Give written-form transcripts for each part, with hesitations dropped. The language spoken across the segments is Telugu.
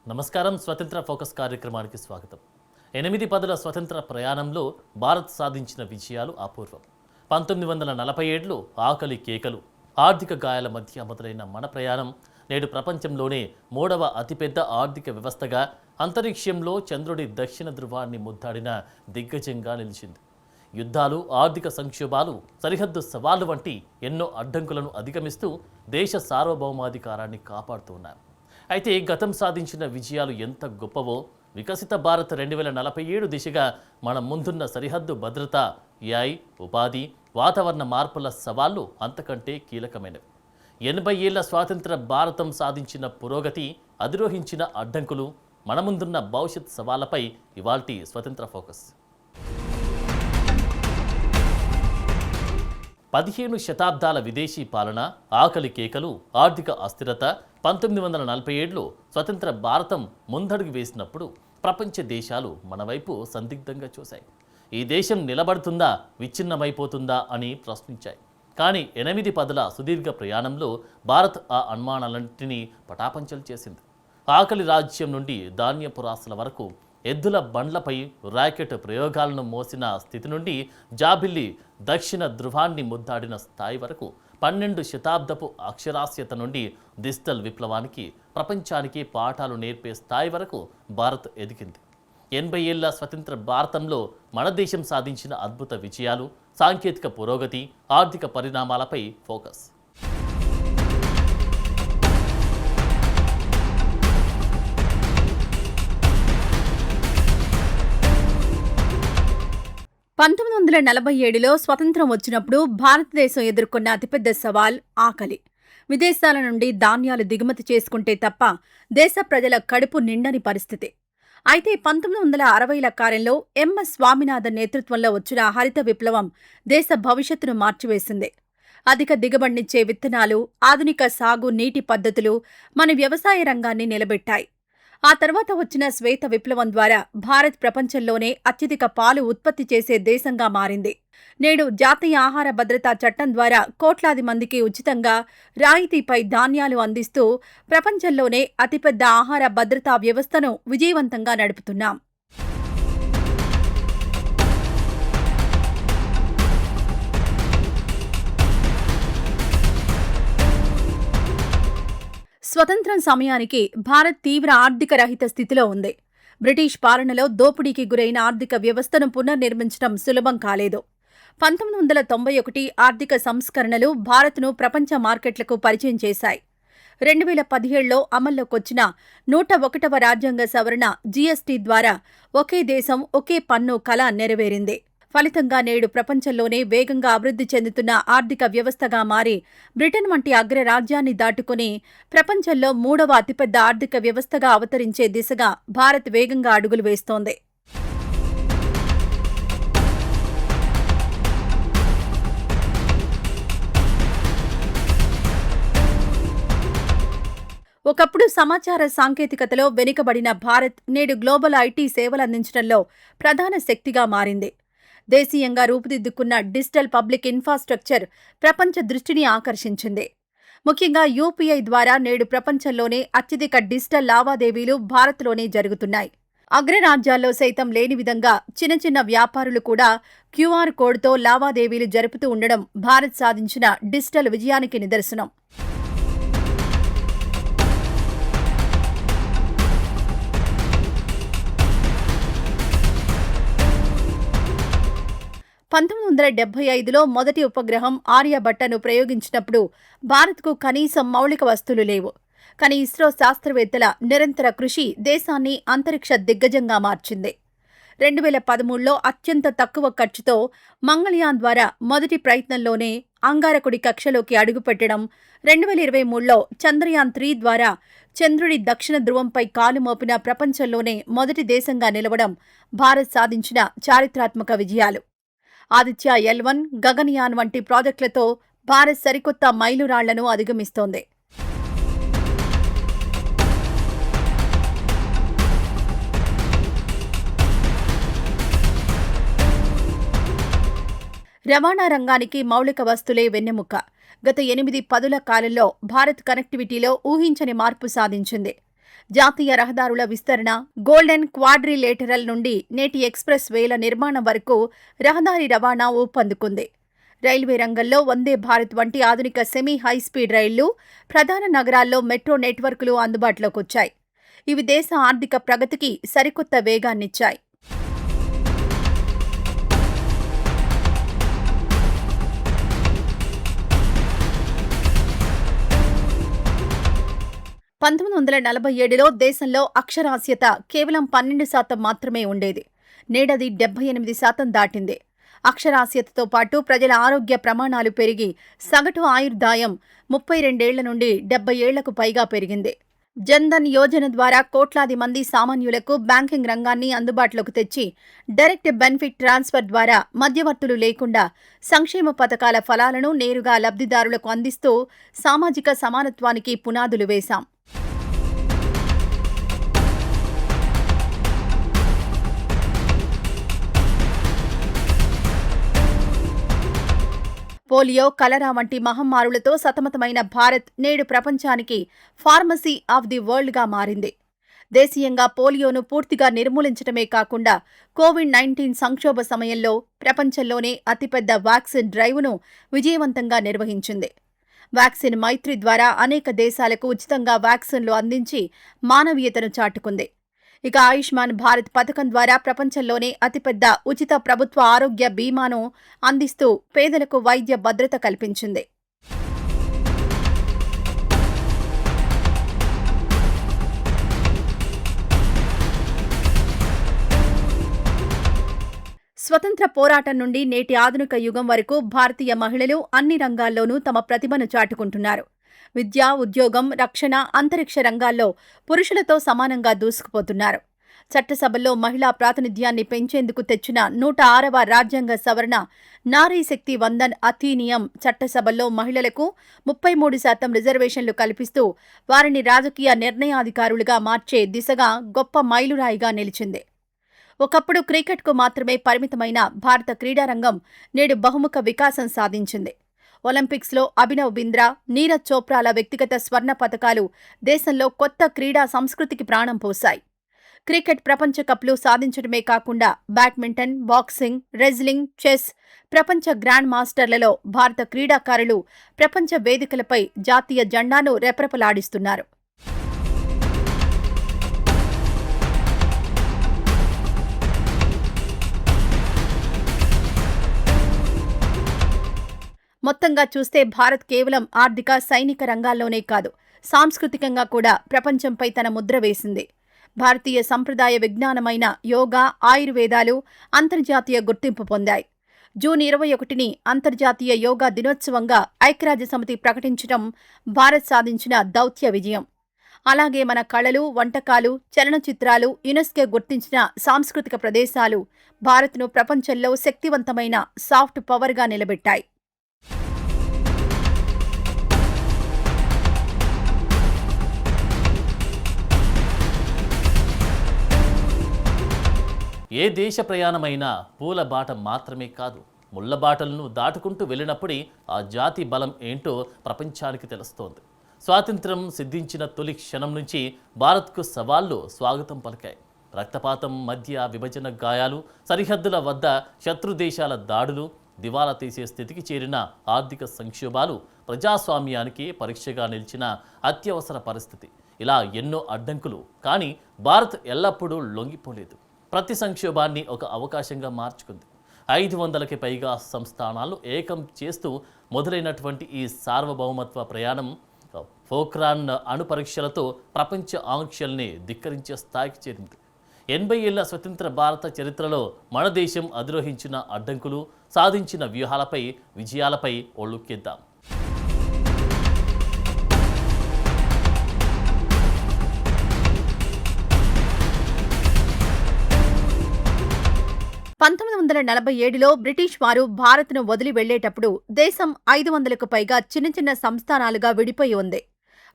నమస్కారం. స్వతంత్ర ఫోకస్ కార్యక్రమానికి స్వాగతం. 8 పదుల స్వతంత్ర ప్రయాణంలో భారత్ సాధించిన విజయాలు అపూర్వం. 1947లో ఆకలి కేకలు, ఆర్థిక గాయాల మధ్య మొదలైన మన ప్రయాణం నేడు ప్రపంచంలోనే 3వ అతిపెద్ద ఆర్థిక వ్యవస్థగా, అంతరిక్షంలో చంద్రుడి దక్షిణ ధృవాన్ని ముద్దాడిన దిగ్గజంగా నిలిచింది. యుద్ధాలు, ఆర్థిక సంక్షోభాలు, సరిహద్దు సవాళ్లు వంటి ఎన్నో అడ్డంకులను అధిగమిస్తూ దేశ సార్వభౌమాధికారాన్ని కాపాడుతున్నారు. అయితే గతం సాధించిన విజయాలు ఎంత గొప్పవో, వికసిత భారత్ 2047 దిశగా మన ముందున్న సరిహద్దు భద్రత, AI, ఉపాధి, వాతావరణ మార్పుల సవాళ్లు అంతకంటే కీలకమైనవి. 80 ఏళ్ల స్వాతంత్ర భారతం సాధించిన పురోగతి, అధిరోహించిన అడ్డంకులు, మన ముందున్న భవిష్యత్ సవాళ్లపై ఇవాల్టి స్వతంత్ర ఫోకస్. 15 శతాబ్దాల విదేశీ పాలన, ఆకలి కేకలు, ఆర్థిక అస్థిరత 1947లో స్వతంత్ర భారతం ముందడుగు వేసినప్పుడు ప్రపంచ దేశాలు మన వైపు సందిగ్ధంగా చూశాయి. ఈ దేశం నిలబడుతుందా, విచ్ఛిన్నమైపోతుందా అని ప్రశ్నించాయి. కానీ 8 పదుల సుదీర్ఘ ప్రయాణంలో భారత్ ఆ అనుమానాలన్నింటినీ పటాపంచలు చేసింది. ఆకలి రాజ్యం నుండి ధాన్యపు రాసుల వరకు, ఎద్దుల బండ్లపై రాకెట్ ప్రయోగాలను మోసిన స్థితి నుండి జాబిల్లి దక్షిణ ధృవాన్ని ముద్దాడిన స్థాయి వరకు, 12 శతాబ్దపు అక్షరాస్యత నుండి డిజిటల్ విప్లవానికి, ప్రపంచానికి పాఠాలు నేర్పే స్థాయి వరకు భారత్ ఎదిగింది. 80 ఏళ్ల స్వతంత్ర భారతంలో మన దేశం సాధించిన అద్భుత విజయాలు, సాంకేతిక పురోగతి, ఆర్థిక పరిణామాలపై ఫోకస్. 1947లో స్వతంత్రం వచ్చినప్పుడు భారతదేశం ఎదుర్కొన్న అతిపెద్ద సవాల్ ఆకలి. విదేశాల నుండి ధాన్యాలు దిగుమతి చేసుకుంటే తప్ప దేశ ప్రజల కడుపు నిండని పరిస్థితి. అయితే 1960ల కాలంలో ఎంఎస్ స్వామినాథన్ నేతృత్వంలో వచ్చిన హరిత విప్లవం దేశ భవిష్యత్తును మార్చివేసింది. అధిక దిగుబడినిచ్చే విత్తనాలు, ఆధునిక సాగు నీటి పద్ధతులు మన వ్యవసాయ రంగాన్ని నిలబెట్టాయి. ఆ తర్వాత వచ్చిన శ్వేత విప్లవం ద్వారా భారత్ ప్రపంచంలోనే అత్యధిక పాలు ఉత్పత్తి చేసే దేశంగా మారింది. నేడు జాతీయ ఆహార భద్రతా చట్టం ద్వారా కోట్లాది మందికి ఉచితంగా, రాయితీపై ధాన్యాలు అందిస్తూ ప్రపంచంలోనే అతిపెద్ద ఆహార భద్రతా వ్యవస్థను విజయవంతంగా నడుపుతున్నాం. స్వతంత్రం సమయానికి భారత్ తీవ్ర ఆర్థిక రహిత స్థితిలో ఉంది. బ్రిటిష్ పాలనలో దోపిడీకి గురైన ఆర్థిక వ్యవస్థను పునర్నిర్మించడం సులభం కాలేదు. 1991 ఆర్థిక సంస్కరణలు భారత్ను ప్రపంచ మార్కెట్లకు పరిచయం చేశాయి. 2017లో అమల్లోకొచ్చిన 101వ రాజ్యాంగ సవరణ జీఎస్టీ ద్వారా ఒకే దేశం ఒకే పన్ను కల నెరవేరింది. ఫలితంగా నేడు ప్రపంచంలోనే వేగంగా అభివృద్ధి చెందుతున్న ఆర్థిక వ్యవస్థగా మారి బ్రిటన్ వంటి అగ్రరాజ్యాన్ని దాటుకుని ప్రపంచంలో 3వ అతిపెద్ద ఆర్థిక వ్యవస్థగా అవతరించే దిశగా భారత్ వేగంగా అడుగులు వేస్తోంది. ఒకప్పుడు సమాచార సాంకేతికతలో వెనుకబడిన భారత్ నేడు గ్లోబల్ ఐటీ సేవలందించడంలో ప్రధాన శక్తిగా మారింది. దేశీయంగా రూపుదిద్దుకున్న డిజిటల్ పబ్లిక్ ఇన్ఫ్రాస్ట్రక్చర్ ప్రపంచ దృష్టిని ఆకర్షించింది. ముఖ్యంగా యూపీఐ ద్వారా నేడు ప్రపంచంలోనే అత్యధిక డిజిటల్ లావాదేవీలు భారత్లోనే జరుగుతున్నాయి. అగ్రరాజ్యాల్లో సైతం లేని విధంగా చిన్న చిన్న వ్యాపారులు కూడా క్యూఆర్ కోడ్తో లావాదేవీలు జరుపుతూ ఉండడం భారత్ సాధించిన డిజిటల్ విజయానికి నిదర్శనం. (1975లో మొదటి ఉపగ్రహం ఆర్యభట్టను ప్రయోగించినప్పుడు భారత్కు కనీసం మౌలిక వస్తువులు లేవు. కానీ ఇస్రో శాస్త్రవేత్తల నిరంతర కృషి దేశాన్ని అంతరిక్ష దిగ్గజంగా మార్చింది. 2013లో అత్యంత తక్కువ ఖర్చుతో మంగళయాన్ ద్వారా మొదటి ప్రయత్నంలోనే అంగారకుడి కక్షలోకి అడుగుపెట్టడం, 2023లో చంద్రయాన్ 3 ద్వారా చంద్రుడి దక్షిణ ధృవంపై కాలు మోపిన ప్రపంచంలోనే మొదటి దేశంగా నిలవడం భారత్ సాధించిన చారిత్రాత్మక విజయాలు. ఆదిత్య L1, గగన్యాన్ వంటి ప్రాజెక్టులతో భారత్ సరికొత్త మైలురాళ్లను అధిగమిస్తోంది. రవాణా రంగానికి మౌలిక వస్తులే వెన్నెముక. గత 8 పదుల కాలంలో భారత్ కనెక్టివిటీలో ఊహించని మార్పు సాధించింది. జాతీయ రహదారుల విస్తరణ, గోల్డెన్ క్వాడ్రిలేటరల్ నుండి నేటి ఎక్స్ప్రెస్ వేల నిర్మాణం వరకు రహదారి రవాణా ఊపందుకుంది. రైల్వే రంగంలో వందే భారత్ వంటి ఆధునిక సెమీ హైస్పీడ్ రైళ్లు, ప్రధాన నగరాల్లో మెట్రో నెట్వర్క్లు అందుబాటులోకొచ్చాయి. ఇవి దేశ ఆర్థిక ప్రగతికి సరికొత్త వేగాన్నిచ్చాయి. పంతొమ్మిది వందల 47లో దేశంలో అక్షరాస్యత కేవలం 12% మాత్రమే ఉండేది. నేడది 78% దాటింది. అక్షరాస్యతతో పాటు ప్రజల ఆరోగ్య ప్రమాణాలు పెరిగి సగటు ఆయుర్దాయం 32 ఏళ్ల నుండి 70 ఏళ్లకు పైగా పెరిగింది. జన్ధన్ యోజన ద్వారా కోట్లాది మంది సామాన్యులకు బ్యాంకింగ్ రంగాన్ని అందుబాటులోకి తెచ్చి డైరెక్ట్ బెనిఫిట్ ట్రాన్స్ఫర్ ద్వారా మధ్యవర్తులు లేకుండా సంక్షేమ పథకాల ఫలాలను నేరుగా లబ్ధిదారులకు అందిస్తూ సామాజిక సమానత్వానికి పునాదులు వేశాం. పోలియో, కలరా వంటి మహమ్మారులతో సతమతమైన భారత్ నేడు ప్రపంచానికి ఫార్మసీ ఆఫ్ ది వరల్డ్గా మారింది. దేశీయంగా పోలియోను పూర్తిగా నిర్మూలించడమే కాకుండా కోవిడ్-19 సంక్షోభ సమయంలో ప్రపంచంలోనే అతిపెద్ద వ్యాక్సిన్ డ్రైవ్ను విజయవంతంగా నిర్వహించింది. వ్యాక్సిన్ మైత్రి ద్వారా అనేక దేశాలకు ఉచితంగా వ్యాక్సిన్లు అందించి మానవీయతను చాటుకుంది. ఇక ఆయుష్మాన్ భారత్ పథకం ద్వారా ప్రపంచంలోనే అతిపెద్ద ఉచిత ప్రభుత్వ ఆరోగ్య బీమాను అందిస్తూ పేదలకు వైద్య భద్రత కల్పించింది. స్వతంత్ర పోరాటం నుండి నేటి ఆధునిక యుగం వరకు భారతీయ మహిళలు అన్ని రంగాల్లోనూ తమ ప్రతిభను చాటుకుంటున్నారు. విద్య, ఉద్యోగం, రక్షణ, అంతరిక్ష రంగాల్లో పురుషులతో సమానంగా దూసుకుపోతున్నారు. చట్టసభల్లో మహిళా ప్రాతినిధ్యాన్ని పెంచేందుకు తెచ్చిన 106వ రాజ్యాంగ సవరణ నారీ శక్తి వందన్ అథీనియం చట్టసభల్లో మహిళలకు 33% రిజర్వేషన్లు కల్పిస్తూ వారిని రాజకీయ నిర్ణయాధికారులుగా మార్చే దిశగా గొప్ప మైలురాయిగా నిలిచింది. ఒకప్పుడు క్రికెట్కు మాత్రమే పరిమితమైన భారత క్రీడారంగం నేడు బహుముఖ వికాసం సాధించింది. ఒలింపిక్స్లో అభినవ్ బింద్రా, నీరజ్ చోప్రాల వ్యక్తిగత స్వర్ణ పతకాలు దేశంలో కొత్త క్రీడా సంస్కృతికి ప్రాణం పోశాయి. క్రికెట్ ప్రపంచ కప్లు సాధించడమే కాకుండా బ్యాడ్మింటన్, బాక్సింగ్, రెజ్లింగ్, చెస్, ప్రపంచ గ్రాండ్ మాస్టర్లలో భారత క్రీడాకారులు ప్రపంచ వేదికలపై జాతీయ జెండాను రెపరెపలాడిస్తున్నారు. మొత్తంగా చూస్తే భారత్ కేవలం ఆర్థిక, సైనిక రంగాల్లోనే కాదు, సాంస్కృతికంగా కూడా ప్రపంచంపై తన ముద్ర వేసింది. భారతీయ సంప్రదాయ విజ్ఞానమైన యోగా, ఆయుర్వేదాలు అంతర్జాతీయ గుర్తింపు పొందాయి. జూన్ 21ని అంతర్జాతీయ యోగా దినోత్సవంగా ఐక్యరాజ్యసమితి ప్రకటించడం భారత్ సాధించిన దౌత్య విజయం. అలాగే మన కళలు, వంటకాలు, చలనచిత్రాలు, యునెస్కో గుర్తించిన సాంస్కృతిక ప్రదేశాలు భారత్ను ప్రపంచంలో శక్తివంతమైన సాఫ్ట్ పవర్గా నిలబెట్టాయి. ఏ దేశ ప్రయాణమైనా పూల బాట మాత్రమే కాదు, ముళ్ళ బాటలను దాటుకుంటూ వెళ్ళినప్పుడే ఆ జాతి బలం ఏంటో ప్రపంచానికి తెలుస్తోంది. స్వాతంత్ర్యం సిద్ధించిన తొలి క్షణం నుంచి భారత్కు సవాళ్లు స్వాగతం పలికాయి. రక్తపాతం, మధ్య విభజన గాయాలు, సరిహద్దుల వద్ద శత్రు దేశాల దాడులు, దివాలా తీసే స్థితికి చేరిన ఆర్థిక సంక్షోభాలు, ప్రజాస్వామ్యానికి పరీక్షగా నిలిచిన అత్యవసర పరిస్థితి, ఇలా ఎన్నో అడ్డంకులు. కానీ భారత్ ఎల్లప్పుడూ లొంగిపోలేదు. ప్రతి సంక్షోభాన్ని ఒక అవకాశంగా మార్చుకుంది. 500కి పైగా సంస్థానాలు ఏకం చేస్తూ మొదలైనటువంటి ఈ సార్వభౌమత్వ ప్రయాణం పోఖ్రాన్ అణు పరీక్షలతో ప్రపంచ ఆంక్షల్ని ధిక్కరించే స్థాయికి చేరింది. 80 ఏళ్ల స్వతంత్ర భారత చరిత్రలో మన దేశం అధిరోహించిన అడ్డంకులు, సాధించిన వ్యూహాలపై, విజయాలపై ఒళ్ళుక్కిద్దాం. 1947లో బ్రిటిష్ వారు భారత్ను వదిలి వెళ్లేటప్పుడు దేశం 500కు పైగా చిన్న చిన్న సంస్థానాలుగా విడిపోయి ఉంది.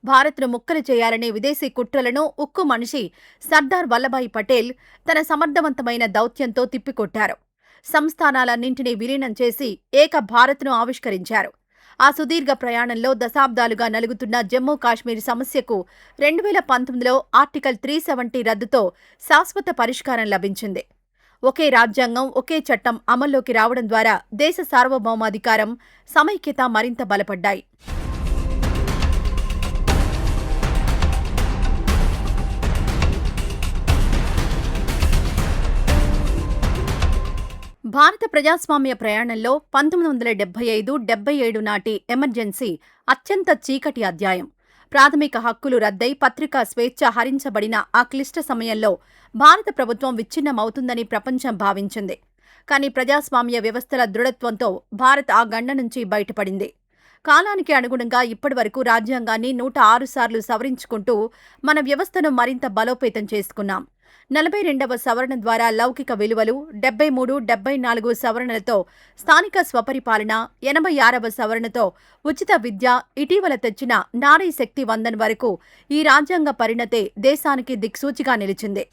భారత్ను ముక్కలు చేయాలనే విదేశీ కుట్రలను ఉక్కు మనిషి సర్దార్ వల్లభాయ్ పటేల్ తన సమర్థవంతమైన దౌత్యంతో తిప్పికొట్టారు. సంస్థానాలన్నింటినీ విలీనం చేసి ఏక భారత్ను ఆవిష్కరించారు. ఆ సుదీర్ఘ ప్రయాణంలో దశాబ్దాలుగా నలుగుతున్న జమ్మూ కాశ్మీర్ సమస్యకు 2019లో ఆర్టికల్ 370 రద్దుతో శాశ్వత పరిష్కారం లభించింది. ఒకే రాజ్యాంగం, ఒకే చట్టం అమల్లోకి రావడం ద్వారా దేశ సార్వభౌమాధికారం, సమైక్యత మరింత బలపడ్డాయి. భారత ప్రజాస్వామ్య ప్రయాణంలో 1975-77 నాటి ఎమర్జెన్సీ అత్యంత చీకటి అధ్యాయం. ప్రాథమిక హక్కులు రద్దై పత్రికా స్వేచ్ఛ హరించబడిన ఆ క్లిష్ట సమయంలో భారత ప్రభుత్వం విచ్ఛిన్నమవుతుందని ప్రపంచం భావించింది. కానీ ప్రజాస్వామ్య వ్యవస్థల దృఢత్వంతో భారత్ ఆ గండ నుంచి బయటపడింది. కాలానికి అనుగుణంగా ఇప్పటివరకు రాజ్యాంగాన్ని 106 సార్లు సవరించుకుంటూ మన వ్యవస్థను మరింత బలోపేతం చేసుకున్నాం. 42వ సవరణ ద్వారా లౌకిక విలువలు, 73, 74 సవరణలతో స్థానిక స్వపరిపాలన, 86వ సవరణతో ఉచిత విద్య, ఇటీవల తెచ్చిన నారీ శక్తి వందన్ వరకు ఈ రాజ్యాంగ పరిణతే దేశానికి దిక్సూచిగా నిలిచింది.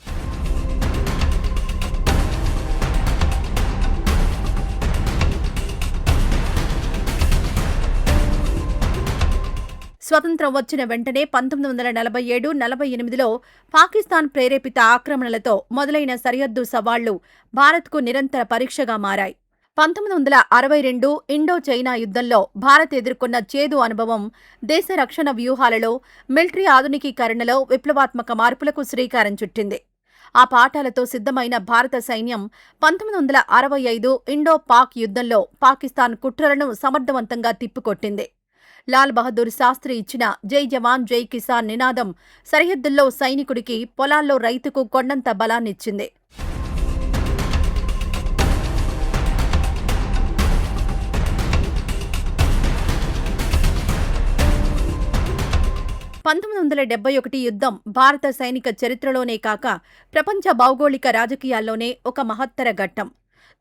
స్వతంత్రం వచ్చిన వెంటనే 1947-48లో పాకిస్తాన్ ప్రేరేపిత ఆక్రమణలతో మొదలైన సరిహద్దు సవాళ్లు భారత్కు నిరంతర పరీక్షగా మారాయి. 1962 ఇండో-చైనా యుద్ధంలో భారత్ ఎదుర్కొన్న చేదు అనుభవం దేశ రక్షణ వ్యూహాలలో, మిలిటరీ ఆధునికీకరణలో విప్లవాత్మక మార్పులకు శ్రీకారం చుట్టింది. ఆ పాఠాలతో సిద్ధమైన భారత సైన్యం 1965 ఇండో-పాక్ యుద్ధంలో పాకిస్తాన్ కుట్రలను సమర్థవంతంగా తిప్పికొట్టింది. లాల్ బహదూర్ శాస్త్రి ఇచ్చిన జై జవాన్ జై కిసాన్ నినాదం సరిహద్దుల్లో సైనికుడికి, పొలాల్లో రైతుకు కొండంత బలాన్నిచ్చింది. యుద్ధం భారత సైనిక చరిత్రలోనే కాక ప్రపంచ భౌగోళిక రాజకీయాల్లోనే ఒక మహత్తర ఘట్టం.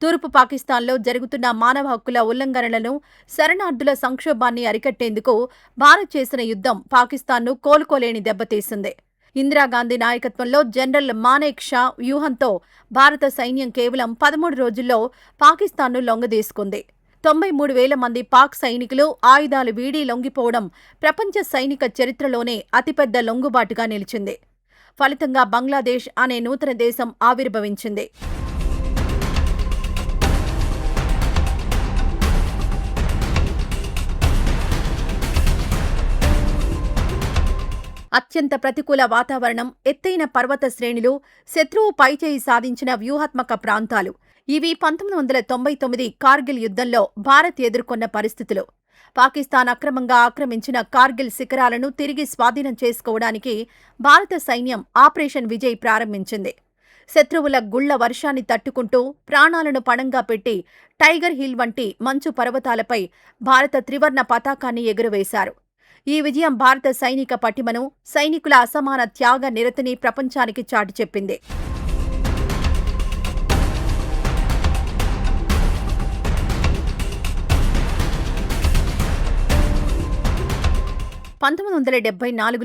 తూర్పు పాకిస్తాన్లో జరుగుతున్న మానవ హక్కుల ఉల్లంఘనలను, శరణార్థుల సంక్షోభాన్ని అరికట్టేందుకు భారత్ చేసిన యుద్ధం పాకిస్తాన్ను కోలుకోలేని దెబ్బతీసింది. ఇందిరాగాంధీ నాయకత్వంలో జనరల్ మానేక్ షా వ్యూహంతో భారత సైన్యం కేవలం 13 రోజుల్లో పాకిస్తాన్ను లొంగదీసుకుంది. 93,000 మంది పాక్ సైనికులు ఆయుధాలు వీడి లొంగిపోవడం ప్రపంచ సైనిక చరిత్రలోనే అతిపెద్ద లొంగుబాటుగా నిలిచింది. ఫలితంగా బంగ్లాదేశ్ అనే నూతన దేశం ఆవిర్భవించింది. అత్యంత ప్రతికూల వాతావరణం, ఎత్తైన పర్వత శ్రేణులు, శత్రువు పైచేయి సాధించిన వ్యూహాత్మక ప్రాంతాలు ఇవి 1999 కార్గిల్ యుద్ధంలో భారత్ ఎదుర్కొన్న పరిస్థితులు. పాకిస్తాన్ అక్రమంగా ఆక్రమించిన కార్గిల్ శిఖరాలను తిరిగి స్వాధీనం చేసుకోవడానికి భారత సైన్యం ఆపరేషన్ విజయ్ ప్రారంభించింది. శత్రువుల గుళ్ల వర్షాన్ని తట్టుకుంటూ ప్రాణాలను పణంగా పెట్టి టైగర్ హిల్ వంటి మంచు పర్వతాలపై భారత త్రివర్ణ పతాకాన్ని ఎగురవేశారు. ఈ విజయం భారత సైనిక పటిమను, సైనికుల అసమాన త్యాగ నిరతిని ప్రపంచానికి చాటి చెప్పింది.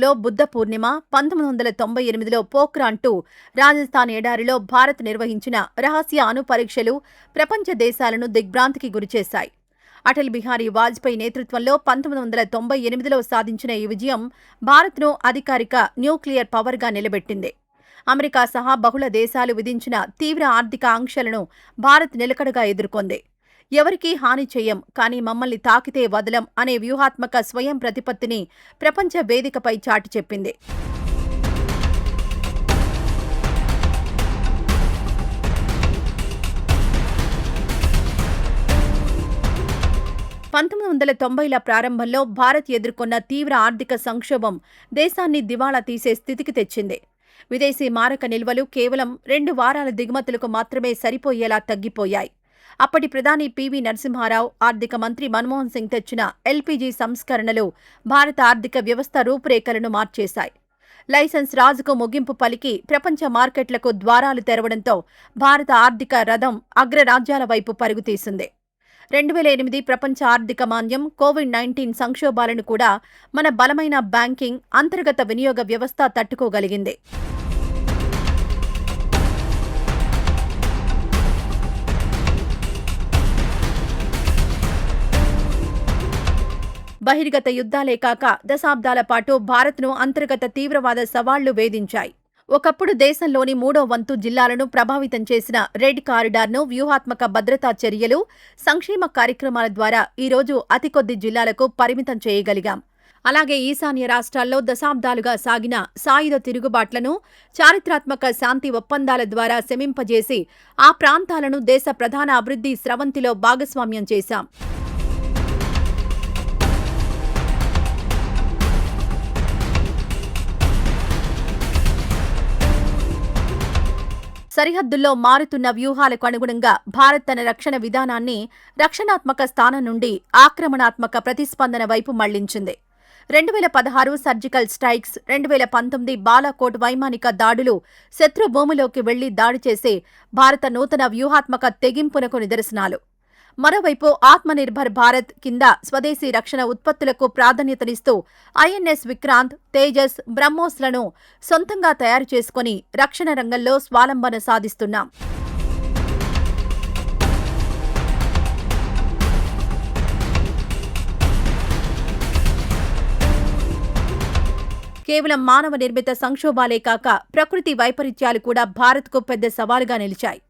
లో బుద్ధ పూర్ణిమ, 1998లో పోఖ్రాన్ 2 రాజస్థాన్ ఎడారిలో భారత్ నిర్వహించిన రహస్య అణు పరీక్షలు ప్రపంచ దేశాలను దిగ్భ్రాంతికి గురిచేశాయి. అటల్ బిహారీ వాజ్పేయి నేతృత్వంలో 1998లో సాధించిన ఈ విజయం భారత్ను అధికారిక న్యూక్లియర్ పవర్గా నిలబెట్టింది. అమెరికా సహా బహుళ దేశాలు విధించిన తీవ్ర ఆర్థిక ఆంక్షలను భారత్ నిలకడగా ఎదుర్కొంది. ఎవరికీ హాని చెయ్యం, కానీ మమ్మల్ని తాకితే వదలం అనే వ్యూహాత్మక స్వయం ప్రతిపత్తిని ప్రపంచ వేదికపై చాటి చెప్పింది. ల ప్రారంభంలో భారత్ ఎదుర్కొన్న తీవ్ర ఆర్థిక సంక్షోభం దేశాన్ని దివాళా తీసే స్థితికి తెచ్చింది. విదేశీ మారక నిల్వలు కేవలం 2 వారాల దిగుమతులకు మాత్రమే సరిపోయేలా తగ్గిపోయాయి. అప్పటి ప్రధాని పివి నరసింహారావు, ఆర్థిక మంత్రి మన్మోహన్ సింగ్ తెచ్చిన ఎల్పీజీ సంస్కరణలు భారత ఆర్థిక వ్యవస్థ రూపురేఖలను మార్చేశాయి. లైసెన్స్ రాజుకు ముగింపు పలికి ప్రపంచ మార్కెట్లకు ద్వారాలు తెరవడంతో భారత ఆర్థిక రథం అగ్రరాజ్యాల వైపు పరుగుతీసింది. 2008 ప్రపంచ ఆర్థిక మాంద్యం, కోవిడ్-19 సంక్షోభాలను కూడా మన బలమైన బ్యాంకింగ్, అంతర్గత వినియోగ వ్యవస్థ తట్టుకోగలిగింది. బహిర్గత యుద్ధాలే కాక దశాబ్దాల పాటు భారత్ను అంతర్గత తీవ్రవాద సవాళ్లు వేధించాయి. ఒకప్పుడు దేశంలోని 3వ వంతు జిల్లాలను ప్రభావితం చేసిన రెడ్ కారిడార్ను వ్యూహాత్మక భద్రతా చర్యలు, సంక్షేమ కార్యక్రమాల ద్వారా ఈరోజు అతి కొద్ది జిల్లాలకు పరిమితం చేయగలిగాం. అలాగే ఈశాన్య రాష్ట్రాల్లో దశాబ్దాలుగా సాగిన సాయుధ తిరుగుబాట్లను చారిత్రాత్మక శాంతి ఒప్పందాల ద్వారా శమింపజేసి ఆ ప్రాంతాలను దేశ ప్రధాన అభివృద్ధి స్రవంతిలో భాగస్వామ్యం చేశాం. సరిహద్దుల్లో మారుతున్న వ్యూహాలకు అనుగుణంగా భారత్ తన రక్షణ విధానాన్ని రక్షణాత్మక స్థానం నుండి ఆక్రమణాత్మక ప్రతిస్పందన వైపు మళ్లించింది. 2016 సర్జికల్ స్ట్రైక్స్, 2019 బాలాకోట్ వైమానిక దాడులు శత్రు భూమిలోకి వెళ్లి దాడి చేసే భారత నూతన వ్యూహాత్మక తెగింపునకు నిదర్శనాలు. మరోవైపు ఆత్మనిర్భర్ భారత్ కింద స్వదేశీ రక్షణ ఉత్పత్తులకు ప్రాధాన్యతనిస్తూ ఐఎన్ఎస్ విక్రాంత్, తేజస్, బ్రహ్మోస్లను సొంతంగా తయారు చేసుకుని రక్షణ రంగంలో స్వాలంబన సాధిస్తున్నాం. కేవలం మానవ నిర్మిత సంక్షోభాలే కాక ప్రకృతి వైపరీత్యాలు కూడా భారత్కు పెద్ద సవాలుగా నిలిచాయి.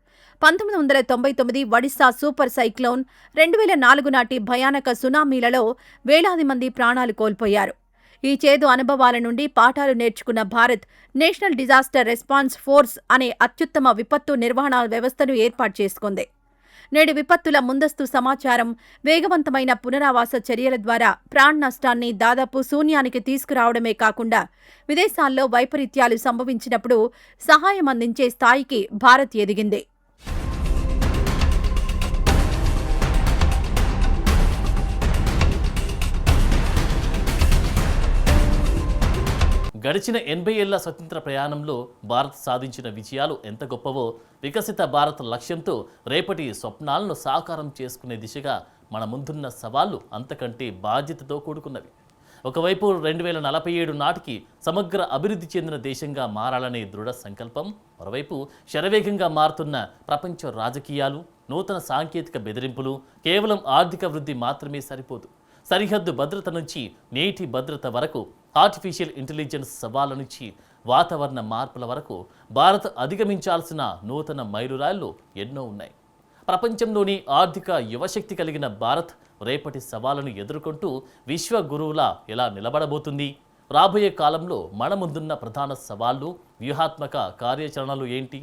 1999 ఒడిశా సూపర్ సైక్లోన్, 2004 నాటి భయానక సునామీలలో వేలాది మంది ప్రాణాలు కోల్పోయారు. ఈ చేదు అనుభవాల నుండి పాఠాలు నేర్చుకున్న Bharat national disaster response force అనే అత్యుత్తమ విపత్తు నిర్వహణ వ్యవస్థను ఏర్పాటు చేసుకుంది. నేడు విపత్తుల ముందస్తు సమాచారం, వేగవంతమైన పునరావాస చర్యల ద్వారా ప్రాణ నష్టాన్ని దాదాపు శూన్యానికి తీసుకురావడమే కాకుండా విదేశాల్లో వైపరీత్యాలు సంభవించినప్పుడు సహాయం అందించే స్థాయికి భారత్ ఎదిగింది. గడిచిన 80 ఏళ్ల స్వతంత్ర ప్రయాణంలో భారత్ సాధించిన విజయాలు ఎంత గొప్పవో, వికసిత భారత్ లక్ష్యంతో రేపటి స్వప్నాలను సాకారం చేసుకునే దిశగా మన ముందున్న సవాళ్లు అంతకంటే బాధ్యతతో కూడుకున్నవి. ఒకవైపు 2047 నాటికి సమగ్ర అభివృద్ధి చెందిన దేశంగా మారాలనే దృఢ సంకల్పం, మరోవైపు శరవేగంగా మారుతున్న ప్రపంచ రాజకీయాలు, నూతన సాంకేతిక బెదిరింపులు. కేవలం ఆర్థిక వృద్ధి మాత్రమే సరిపోదు. సరిహద్దు భద్రత నుంచి నేటి భద్రత వరకు, ఆర్టిఫిషియల్ ఇంటెలిజెన్స్ సవాళ్ల నుంచి వాతావరణ మార్పుల వరకు భారత్ అధిగమించాల్సిన నూతన మైలురాళ్లు ఎన్నో ఉన్నాయి. ప్రపంచంలోని ఆర్థిక యువశక్తి కలిగిన భారత్ రేపటి సవాళ్లను ఎదుర్కొంటూ విశ్వ గురువులా ఎలా నిలబడబోతుంది? రాబోయే కాలంలో మన ముందున్న ప్రధాన సవాళ్లు, వ్యూహాత్మక కార్యాచరణలు ఏంటి?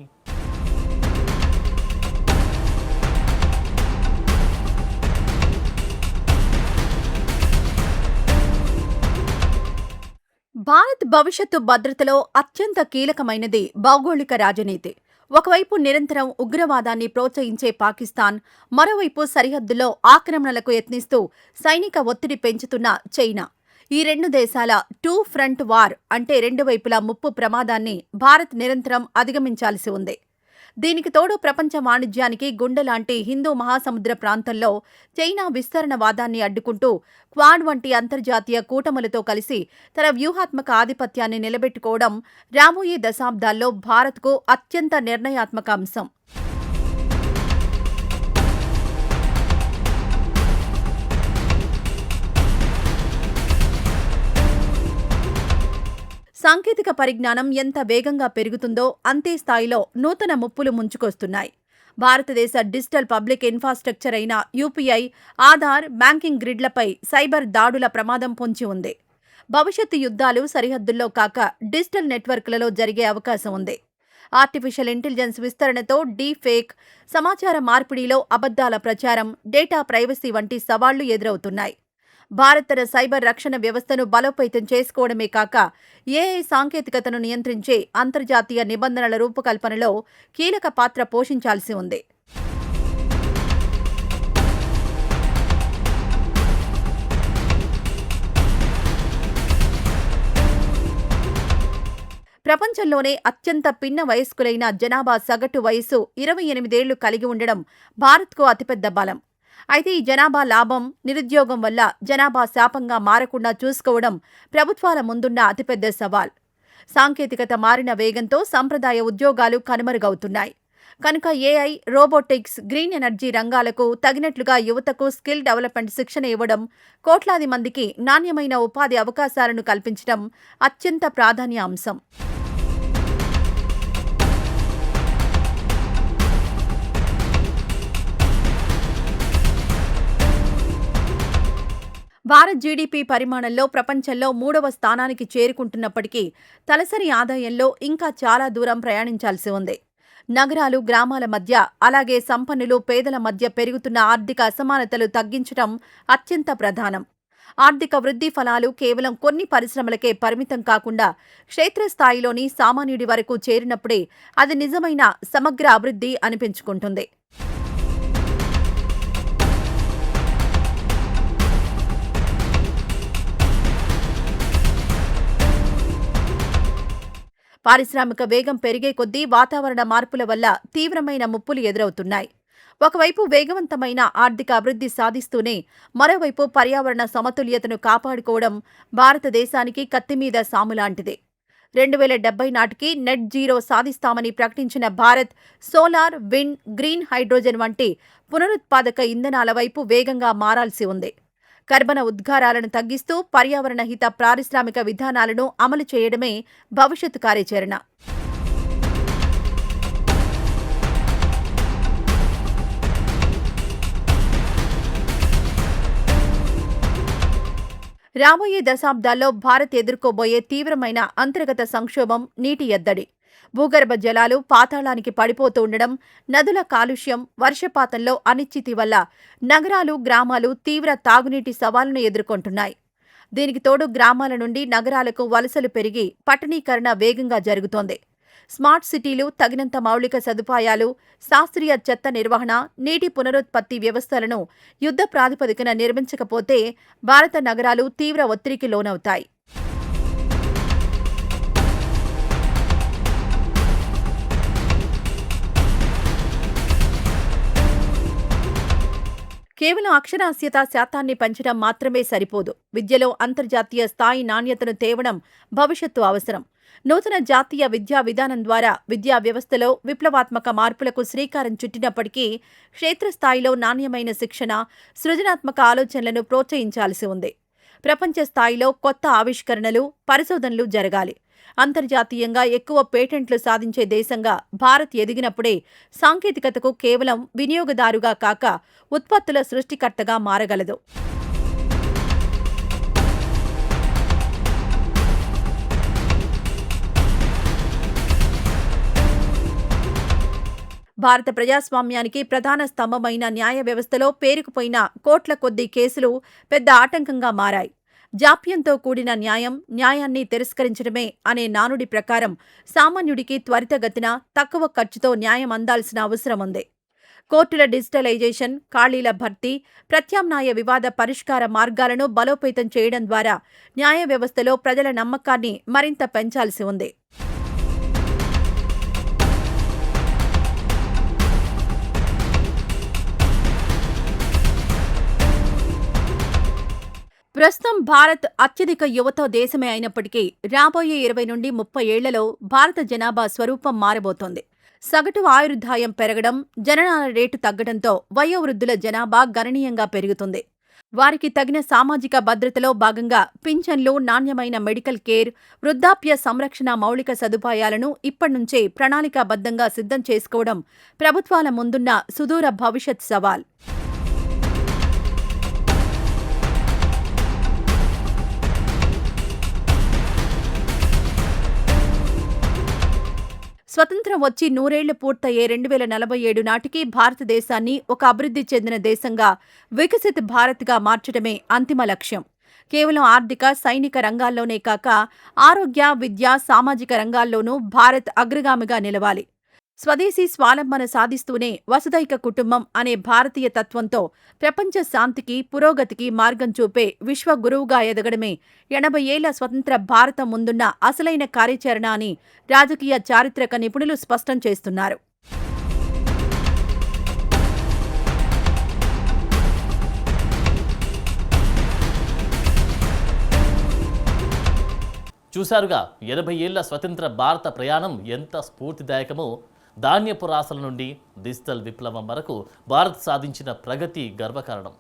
భారత్ భవిష్యత్తు భద్రతలో అత్యంత కీలకమైనది భౌగోళిక రాజనీతి. ఒకవైపు నిరంతరం ఉగ్రవాదాన్ని ప్రోత్సహించే పాకిస్తాన్, మరోవైపు సరిహద్దులో ఆక్రమణలకు యత్నిస్తూ సైనిక ఒత్తిడి పెంచుతున్న చైనా. ఈ రెండు దేశాల టూ ఫ్రంట్ వార్ అంటే రెండు వైపులా ముప్పు ప్రమాదాన్ని భారత్ నిరంతరం అధిగమించాల్సి ఉంది. దీనికి తోడు ప్రపంచ వాణిజ్యానికి గుండెలాంటి హిందూ మహాసముద్ర ప్రాంతంలో చైనా విస్తరణవాదాన్ని అడ్డుకుంటూ క్వాడ్ వంటి అంతర్జాతీయ కూటములతో కలిసి తన వ్యూహాత్మక ఆధిపత్యాన్ని నిలబెట్టుకోవడం రాబోయే దశాబ్దాల్లో భారత్కు అత్యంత నిర్ణయాత్మక అంశం. సాంకేతిక పరిజ్ఞానం ఎంత వేగంగా పెరుగుతుందో అంతే స్థాయిలో నూతన ముప్పులు ముంచుకొస్తున్నాయి. భారతదేశ డిజిటల్ పబ్లిక్ ఇన్ఫ్రాస్ట్రక్చర్ అయిన యూపీఐ, ఆధార్, బ్యాంకింగ్ గ్రిడ్లపై సైబర్ దాడుల ప్రమాదం పొంచి ఉంది. భవిష్యత్తు యుద్ధాలు సరిహద్దుల్లో కాక డిజిటల్ నెట్వర్క్లలో జరిగే అవకాశం ఉంది. ఆర్టిఫిషియల్ ఇంటెలిజెన్స్ విస్తరణతో డీఫేక్, సమాచార మార్పిడిలో అబద్ధాల ప్రచారం, డేటా ప్రైవసీ వంటి సవాళ్లు ఎదురవుతున్నాయి. భారత్ తన సైబర్ రక్షణ వ్యవస్థను బలోపేతం చేసుకోవడమే కాక ఏఐ సాంకేతికతను నియంత్రించే అంతర్జాతీయ నిబంధనల రూపకల్పనలో కీలక పాత్ర పోషించాల్సి ఉంది. ప్రపంచంలోనే అత్యంత పిన్న వయస్కులైన జనాభా సగటు వయస్సు 28 ఏళ్లు కలిగి ఉండడం భారత్కు అతిపెద్ద బలం. అయితే ఈ జనాభా లాభం, నిరుద్యోగం వల్ల జనాభా శాపంగా మారకుండా చూసుకోవడం ప్రభుత్వాల ముందున్న అతిపెద్ద సవాల్. సాంకేతికత మారిన వేగంతో సంప్రదాయ ఉద్యోగాలు కనుమరుగవుతున్నాయి. కనుక ఏఐ, రోబోటిక్స్, గ్రీన్ ఎనర్జీ రంగాలకు తగినట్లుగా యువతకు స్కిల్ డెవలప్మెంట్ శిక్షణ ఇవ్వడం, కోట్లాది మందికి నాణ్యమైన ఉపాధి అవకాశాలను కల్పించడం అత్యంత ప్రాధాన్య అంశం. భారత్ జీడీపీ పరిమాణంలో ప్రపంచంలో 3వ స్థానానికి చేరుకుంటున్నప్పటికీ తలసరి ఆదాయంలో ఇంకా చాలా దూరం ప్రయాణించాల్సి ఉంది. నగరాలు, గ్రామాల మధ్య, అలాగే సంపన్నులు, పేదల మధ్య పెరుగుతున్న ఆర్థిక అసమానతలు తగ్గించడం అత్యంత ప్రధానం. ఆర్థిక వృద్ధి ఫలాలు కేవలం కొన్ని పరిశ్రమలకే పరిమితం కాకుండా క్షేత్రస్థాయిలోని సామాన్యుడి వరకు చేరినప్పుడే అది నిజమైన సమగ్ర అభివృద్ధి అనిపించుకుంటుంది. పారిశ్రామిక వేగం పెరిగే కొద్దీ వాతావరణ మార్పుల వల్ల తీవ్రమైన ముప్పులు ఎదురవుతున్నాయి. ఒకవైపు వేగవంతమైన ఆర్థిక అభివృద్ధి సాధిస్తూనే మరోవైపు పర్యావరణ సమతుల్యతను కాపాడుకోవడం భారతదేశానికి కత్తిమీద సాములాంటిదే. 2070 నాటికి నెట్ జీరో సాధిస్తామని ప్రకటించిన Bharat solar, wind, green hydrogen వంటి పునరుత్పాదక ఇంధనాల వైపు వేగంగా మారాల్సి ఉంది. కర్బన ఉద్గారాలను తగ్గిస్తూ పర్యావరణ హిత పారిశ్రామిక విధానాలను అమలు చేయడమే భవిష్యత్తు కార్యాచరణ. రాబోయే దశాబ్దాల్లో భారత్ ఎదుర్కోబోయే తీవ్రమైన అంతర్గత సంక్షోభం నీటి ఎద్దడి. భూగర్భ జలాలు పాతాళానికి పడిపోతూ ఉండడం, నదుల కాలుష్యం, వర్షపాతంలో అనిశ్చితి వల్ల నగరాలు, గ్రామాలు తీవ్ర తాగునీటి సవాలును ఎదుర్కొంటున్నాయి. దీనికి తోడు గ్రామాల నుండి నగరాలకు వలసలు పెరిగి పట్టణీకరణ వేగంగా జరుగుతోంది. స్మార్ట్ సిటీలు, తగినంత మౌలిక సదుపాయాలు, శాస్త్రీయ చెత్త నిర్వహణ, నీటి పునరుత్పత్తి వ్యవస్థలను యుద్ధ ప్రాతిపదికన నిర్మించకపోతే భారత నగరాలు తీవ్ర ఒత్తిడికి లోనవుతాయి. కేవలం అక్షరాస్యత శాతాన్ని పెంచడం మాత్రమే సరిపోదు. విద్యలో అంతర్జాతీయ స్థాయి నాణ్యతను తేవడం భవిష్యత్తు అవసరం. నూతన జాతీయ విద్యా విధానం ద్వారా విద్యా వ్యవస్థలో విప్లవాత్మక మార్పులకు శ్రీకారం చుట్టినప్పటికీ క్షేత్రస్థాయిలో నాణ్యమైన శిక్షణ, సృజనాత్మక ఆలోచనలను ప్రోత్సహించాల్సి ఉంది. ప్రపంచ స్థాయిలో కొత్త ఆవిష్కరణలు, పరిశోధనలు జరగాలి. అంతర్జాతీయంగా ఎక్కువ పేటెంట్లు సాధించే దేశంగా భారత్ ఎదిగినప్పుడే సాంకేతికతకు కేవలం వినియోగదారుగా కాక ఉత్పత్తుల సృష్టికర్తగా మారగలదు. భారత ప్రజాస్వామ్యానికి ప్రధాన స్తంభమైన న్యాయ వ్యవస్థలో పేరుకుపోయిన కోట్ల కొద్దీ కేసులు పెద్ద ఆటంకంగా మారాయి. జాప్యంతో కూడిన న్యాయాన్ని తిరస్కరించడమే అనే నానుడి ప్రకారం సామాన్యుడికి త్వరితగతిన, తక్కువ ఖర్చుతో న్యాయం అందాల్సిన అవసరం ఉంది. కోర్టుల డిజిటలైజేషన్, ఖాళీల భర్తీ, ప్రత్యామ్నాయ వివాద పరిష్కార మార్గాలను బలోపేతం చేయడం ద్వారా న్యాయ వ్యవస్థలో ప్రజల నమ్మకాన్ని మరింత పెంచాల్సి ఉంది. ప్రస్తుతం భారత్ అత్యధిక యువత దేశమే అయినప్పటికీ రాబోయే 20 నుండి 30 ఏళ్లలో భారత జనాభా స్వరూపం మారబోతోంది. సగటు ఆయుర్దాయం పెరగడం, జననాల రేటు తగ్గడంతో వయోవృద్ధుల జనాభా గణనీయంగా పెరుగుతుంది. వారికి తగిన సామాజిక భద్రతలో భాగంగా పింఛన్లు, నాణ్యమైన మెడికల్ కేర్, వృద్ధాప్య సంరక్షణ మౌలిక సదుపాయాలను ఇప్పటినుంచే ప్రణాళికాబద్ధంగా సిద్ధం చేసుకోవడం ప్రభుత్వాల ముందున్న సుదూర భవిష్యత్ సవాల్. స్వతంత్రం వచ్చి 100 ఏళ్లు పూర్తయ్యే 2047 నాటికి భారతదేశాన్ని ఒక అభివృద్ధి చెందిన దేశంగా, వికసిత్ భారత్గా మార్చడమే అంతిమ లక్ష్యం. కేవలం ఆర్థిక, సైనిక రంగాల్లోనే కాక ఆరోగ్య, విద్య, సామాజిక రంగాల్లోనూ భారత్ అగ్రగామిగా నిలవాలి. స్వదేశీ స్వాలంబన సాధిస్తూనే వసుధైక కుటుంబం అనే భారతీయ తత్వంతో ప్రపంచ శాంతికి, పురోగతికి మార్గం చూపే విశ్వ గురువుగా ఎదగడమే 80 ఏళ్ల స్వతంత్ర భారతం ముందున్న అసలైన కార్యాచరణ అని రాజకీయ చారిత్రక నిపుణులు స్పష్టం చేస్తున్నారు. చూశారుగా 80 ఏళ్ల స్వతంత్ర భారత ప్రయాణం ఎంత స్ఫూర్తిదాయకమో. ధాన్యపు రాసల నుండి డిజిటల్ విప్లవం వరకు భారత్ సాధించిన ప్రగతి గర్వకారణం.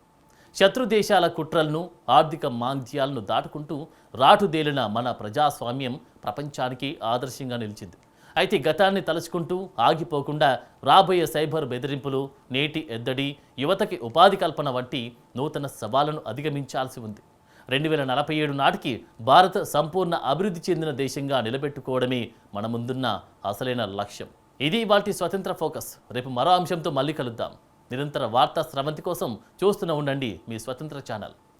శత్రు దేశాల కుట్రలను, ఆర్థిక మాంద్యాలను దాటుకుంటూ రాటుదేలిన మన ప్రజాస్వామ్యం ప్రపంచానికి ఆదర్శంగా నిలిచింది. అయితే గతాన్ని తలుచుకుంటూ ఆగిపోకుండా రాబోయే సైబర్ బెదిరింపులు, నేటి ఎద్దడి, యువతకి ఉపాధి కల్పన వంటి నూతన సవాళ్లను అధిగమించాల్సి ఉంది. 2047 నాటికి భారత్ సంపూర్ణ అభివృద్ధి చెందిన దేశంగా నిలబెట్టుకోవడమే మన ముందున్న అసలైన లక్ష్యం. ఇది ఇవాల్టి స్వతంత్ర ఫోకస్. రేపు మరో అంశంతో మళ్ళీ కలుద్దాం. నిరంతర వార్తా స్రవంతి కోసం చూస్తూనే ఉండండి మీ స్వతంత్ర ఛానల్.